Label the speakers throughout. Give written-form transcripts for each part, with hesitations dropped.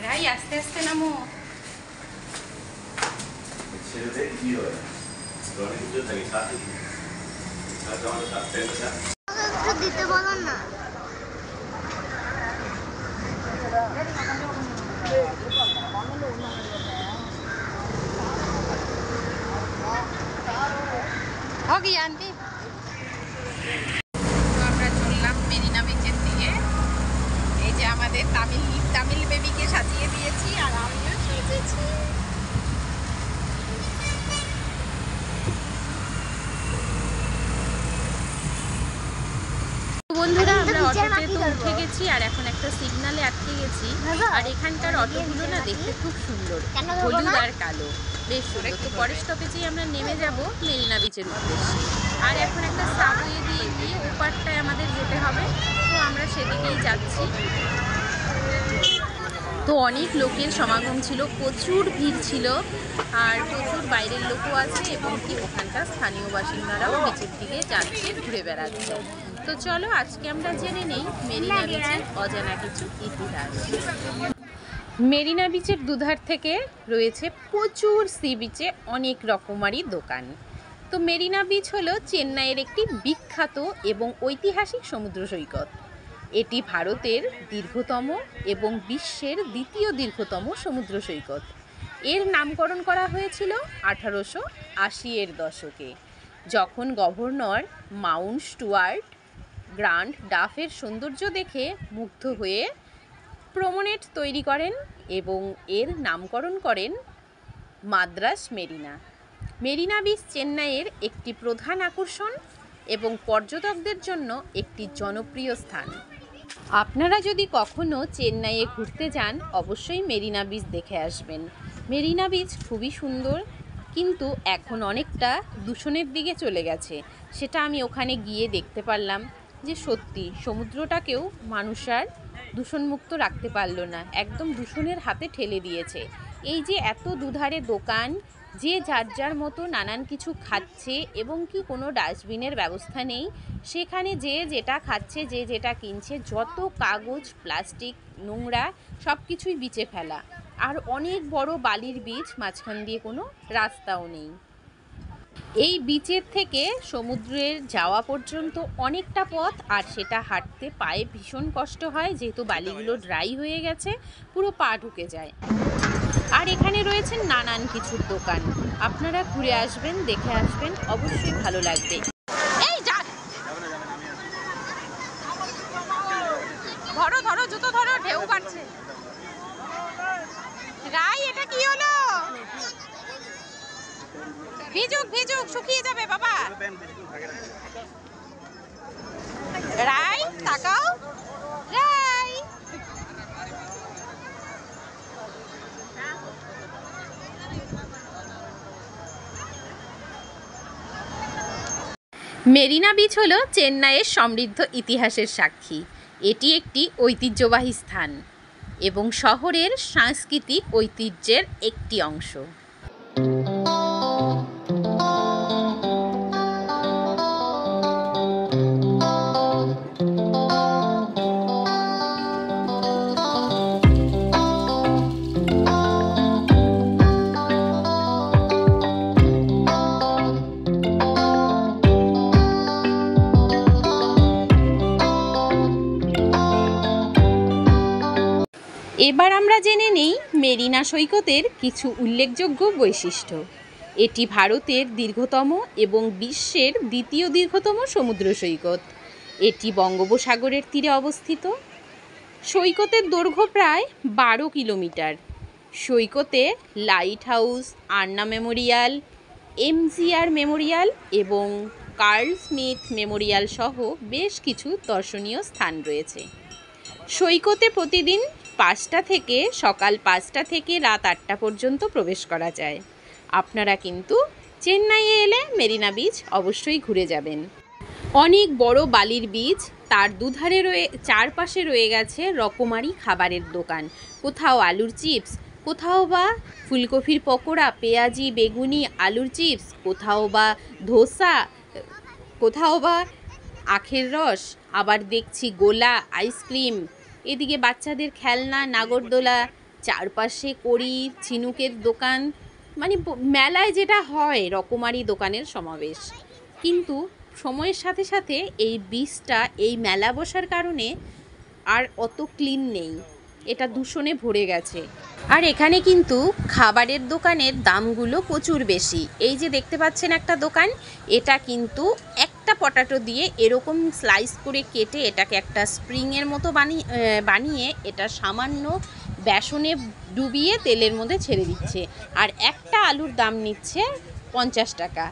Speaker 1: রাই আস্তে আস্তে নামো।
Speaker 2: দিতে বলো না।
Speaker 1: আন্টি আমরা চললাম মেরিনা বিচের দিকে। এই যে আমাদের তামিল বেবিকে সাজিয়ে দিয়েছি আর আমিও সেজেছি। বন্ধুরা আমরা অটোতে তো উঠে গেছি আর এখন একটা সিগনালে আটকে গেছি। আর এখানকার অটোগুলো না দেখতে খুব সুন্দর, হলুদ আর কালো, বেশ সুন্দর। তো পরের স্টপেজেই আমরা নেমে যাব মেরিনা বিচের উদ্দেশ্যে। আর এখন একটা সাবওয়ে দিয়ে গিয়ে ওপারটায় আমাদের যেতে হবে, তো আমরা সেদিকেই যাচ্ছি। তো অনেক লোকের সমাগম ছিল, প্রচুর ভিড় ছিল আর প্রচুর বাইরের লোকও আছে এবং কি ওখানকার স্থানীয় বাসিন্দারাও বিচের দিকে যাচ্ছে, ঘুরে বেড়াচ্ছে। তো চলো আজকে আমরা জেনে নেই মেরিনা বিচের অজানা কিছু ইতিহাস। মেরিনা বিচের দুধার থেকে রয়েছে প্রচুর সি বিচে অনেক রকমারি দোকান। তো মেরিনা বিচ হলো চেন্নাইয়ের একটি বিখ্যাত এবং ঐতিহাসিক সমুদ্র সৈকত। এটি ভারতের দীর্ঘতম এবং বিশ্বের দ্বিতীয় দীর্ঘতম সমুদ্র সৈকত। এর নামকরণ করা হয়েছিল 1880-এর দশকে, যখন গভর্নর মাউন্ট স্টুয়ার্ট গ্র্যান্ড ডাফের সৌন্দর্য দেখে মুগ্ধ হয়ে প্রমনেড তৈরি করেন এবং এর নামকরণ করেন মাদ্রাস মেরিনা। মেরিনা বিচ চেন্নাইয়ের একটি প্রধান আকর্ষণ এবং পর্যটকদের জন্য একটি জনপ্রিয় স্থান। আপনারা যদি কখনো চেন্নাইয়ে ঘুরতে যান অবশ্যই মেরিনা বিচ দেখে আসবেন। মেরিনা বিচ খুবই সুন্দর, কিন্তু এখন অনেকটা দূষণের দিকে চলে গেছে। সেটা আমি ওখানে গিয়ে দেখতে পারলাম যে সত্যি সমুদ্রটাকেও মানুষ আর দূষণমুক্ত রাখতে পারলো না, একদম দূষণের হাতে ঠেলে দিয়েছে। এই যে এত দুধারে দোকান, যে যার যার মতো নানান কিছু খাচ্ছে এবং কি কোনো ডাস্টবিনের ব্যবস্থা নেই, সেখানে যে যেটা খাচ্ছে, যে যেটা কিনছে, যত কাগজ প্লাস্টিক নোংরা সব কিছুই বিচে ফেলা। আর অনেক বড় বালির বিচ, মাঝখান দিয়ে কোনো রাস্তাও নেই। এই বিচের থেকে সমুদ্রের যাওয়া পর্যন্ত অনেকটা পথ, আর সেটা হাঁটতে পায়ে ভীষণ কষ্ট হয়, যেহেতু বালিগুলো ড্রাই হয়ে গেছে, পুরো পা ঢুকে যায়। আর এখানে রয়েছে নানান কিছুর দোকান, আপনারা ঘুরে আসবেন, দেখে আসবেন, অবশ্যই ভালো লাগবে। এই যান, ধরো ধরো, জুতো ধরো, ঢেউ কাটছে। রাই এটা কি হলো? ভিজুক ভিজুক, শুকিয়ে যাবে বাবা। রাই তাকাও, রাই। মেরিনা বিচ হলো চেন্নাইয়ের সমৃদ্ধ ইতিহাসের সাক্ষী। এটি একটি ঐতিহ্যবাহী স্থান এবং শহরের সাংস্কৃতিক ঐতিহ্যের একটি অংশ। এবার আমরা জেনে নেই মেরিনা সৈকতের কিছু উল্লেখযোগ্য বৈশিষ্ট্য। এটি ভারতের দীর্ঘতম এবং বিশ্বের দ্বিতীয় দীর্ঘতম সমুদ্র সৈকত। এটি বঙ্গোপসাগরের তীরে অবস্থিত। সৈকতের দৈর্ঘ্য প্রায় 12 কিলোমিটার। সৈকতে লাইট হাউস, আন্না মেমোরিয়াল, এমজিআর মেমোরিয়াল এবং কার্ল স্মিথ মেমোরিয়াল সহ বেশ কিছু দর্শনীয় স্থান রয়েছে। সৈকতে প্রতিদিন 5টা থেকে সকাল 5টা থেকে রাত 8টা পর্যন্ত প্রবেশ করা যায়। আপনারা কিন্তু চেন্নাইয়ে এলে মেরিনা বিচ অবশ্যই ঘুরে যাবেন। অনেক বড় বালির বিচ, তার দুধারে চারপাশে রয়ে গেছে রকমারি খাবারের দোকান। কোথাও আলুর চিপস, কোথাও বা ফুলকপির পকোড়া, পেঁয়াজি বেগুনি আলুর চিপস, কোথাও বা ধোসা, কোথাও বা আখের রস, আবার দেখছি গোলা, আইসক্রিম, এদিকে বাচ্চাদের খেলনা, নাগরদোলা, চারপাশে কড়ি, ঝিনুকের দোকান, মানে মেলায় যেটা হয় রকমারি দোকানের সমাবেশ। কিন্তু সময়ের সাথে সাথে এই বীজটা এই মেলা বসার কারণে আর অত ক্লিন নেই, এটা দূষণে ভরে গেছে। আর এখানে কিন্তু খাবারের দোকানের দামগুলো প্রচুর বেশি। এই যে দেখতে পাচ্ছেন একটা দোকান, এটা কিন্তু একটা পটাটো দিয়ে এরকম স্লাইস করে কেটে এটাকে একটা স্প্রিংয়ের মতো বানিয়ে এটা সামান্য বেসনে ডুবিয়ে তেলের মধ্যে ছেড়ে দিচ্ছে। আর একটা আলুর দাম নিচ্ছে 50 টাকা,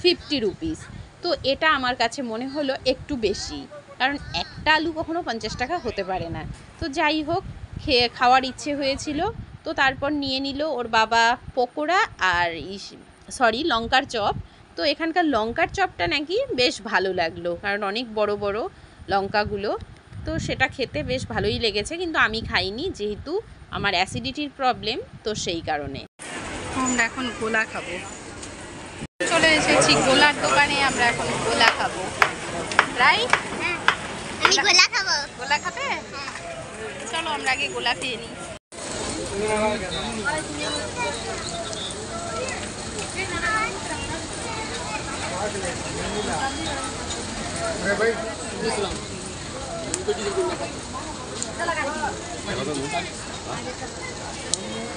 Speaker 1: 50 রুপিস। তো এটা আমার কাছে মনে হলো একটু বেশি, কারণ একটা আলু কখনো 50 টাকা হতে পারে না। তো যাই হোক, খাওয়ার ইচ্ছে হয়েছিল, তো তারপর নিয়ে নিল ওর বাবা পকোড়া আর লঙ্কার চপ। তো এখানকার লঙ্কার চপটা নাকি বেশ ভালো লাগলো, কারণ অনেক বড় বড় লঙ্কাগুলো, তো সেটা খেতে বেশ ভালোই লেগেছে। কিন্তু আমি খাইনি, যেহেতু আমার অ্যাসিডিটির প্রবলেম, তো সেই কারণে। আমরা এখন গোলা খাবো। চলে এসেছি গোলার দোকানে, আমরা এখন গোলা খাবো। রাইট?
Speaker 2: আমি গোলা খাবো।
Speaker 1: গোলা খাবে? চলো আমরা আগে গোলা খেয়ে নিই।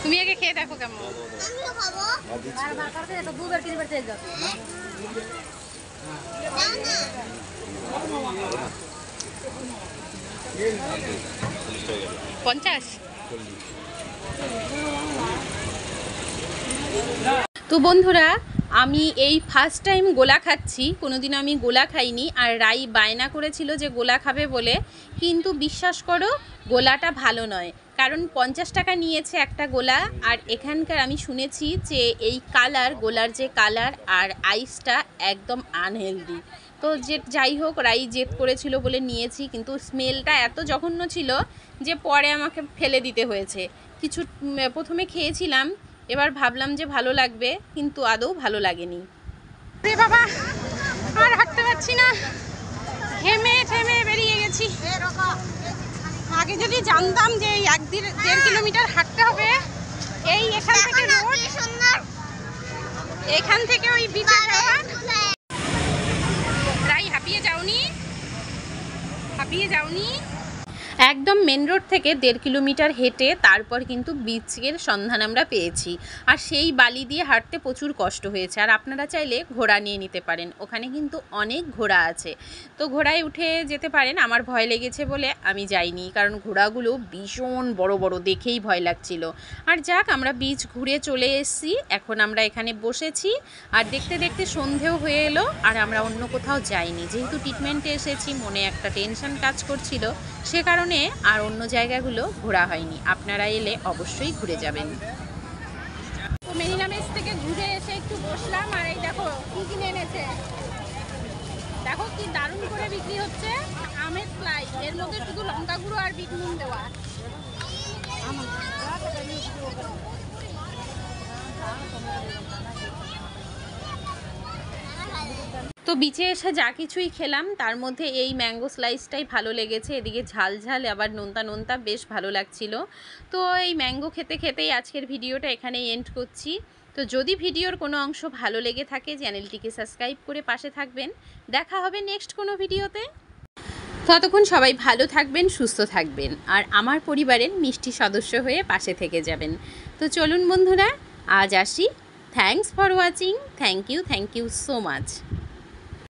Speaker 1: তুমি আগে খেয়ে দেখো কেমন।
Speaker 2: আমিও খাবো। দাও না।
Speaker 1: 50। তো বন্ধুরা, আমি এই ফার্স্ট টাইম গোলা খাচ্ছি, কোনোদিন আমি গোলা খাইনি। আর রাই বায়না করেছিল যে গোলা খাবে বলে, কিন্তু বিশ্বাস করো গোলাটা ভালো নয়, কারণ 50 টাকা নিয়েছে একটা গোলা। আর এখানকার আমি শুনেছি যে এই কালার, গোলার যে কালার আর আইসটা একদম আনহেলদি। তো যাই হোক, রাই জেদ করেছিল বলে নিয়েছি, কিন্তু স্মেলটা এত জঘন্য ছিল যে পরে আমাকে ফেলে দিতে হয়েছে। কিছু প্রথমে খেয়েছিলাম, এবার ভাবলাম যে ভালো লাগবে, কিন্তু আদৌ ভালো লাগেনি। রে বাবা, আর হাঁটতে পারছি না, হেমে থেমে বেরিয়ে গেছি। আগে যদি জানতাম যে এই 1.5 কিলোমিটার হাঁটতে হবে, এই এখান থেকে রোড, এখান থেকে ওই বিচে যাওয়া। রাই, হাঁপিয়ে যাওনি? একদম মেন রোড থেকে 1.5 কিলোমিটার হেঁটে তারপর কিন্তু বিচের সন্ধান আমরা পেয়েছি। আর সেই বালি দিয়ে হাঁটতে প্রচুর কষ্ট হয়েছে। আর আপনারা চাইলে ঘোড়া নিয়ে নিতে পারেন, ওখানে কিন্তু অনেক ঘোড়া আছে, তো ঘোড়ায় উঠে যেতে পারেন। আমার ভয় লেগেছে বলে আমি যাইনি, কারণ ঘোড়াগুলো ভীষণ বড় বড়, দেখেই ভয় লাগছিল। আর যাক, আমরা বিচ ঘুরে চলে এসেছি, এখন আমরা এখানে বসেছি। আর দেখতে দেখতে সন্ধেও হয়ে এলো, আর আমরা অন্য কোথাও যাইনি, যেহেতু ট্রিটমেন্টে এসেছি, মনে একটা টেনশন কাজ করছিল, সে কারণে আর অন্য জায়গাগুলো ঘোরা হয়নি। আপনারা এলে অবশ্যই ঘুরে যাবেন। তো মেরিনা বিচ থেকে ঘুরে এসে একটু বসলাম, আর এই দেখো কি কিনে এনেছে, দেখো কি দারুণ করে বিক্রি হচ্ছে আমের স্লাইস, এর মধ্যে শুধু লঙ্কা গুঁড়ো আর বিট নুন দেওয়া। তো বিচে এসে যা কিছুই খেলাম, তার মধ্যে এই ম্যাঙ্গো স্লাইসটাই ভালো লেগেছে। এদিকে ঝাল ঝাল, আবার নোনতা নোনতা, বেশ ভালো লাগছিল। তো এই ম্যাঙ্গো খেতে খেতেই আজকের ভিডিওটা এখানেই এন্ড করছি। তো যদি ভিডিওর কোনো অংশ ভালো লেগে থাকে, চ্যানেলটিকে সাবস্ক্রাইব করে পাশে থাকবেন। দেখা হবে নেক্সট কোনো ভিডিওতে। ততক্ষণ সবাই ভালো থাকবেন, সুস্থ থাকবেন, আর আমার পরিবারের মিষ্টি সদস্য হয়ে পাশে থেকে যাবেন। তো চলুন বন্ধুরা, আজ আসি। Thanks for watching. Thank you so much.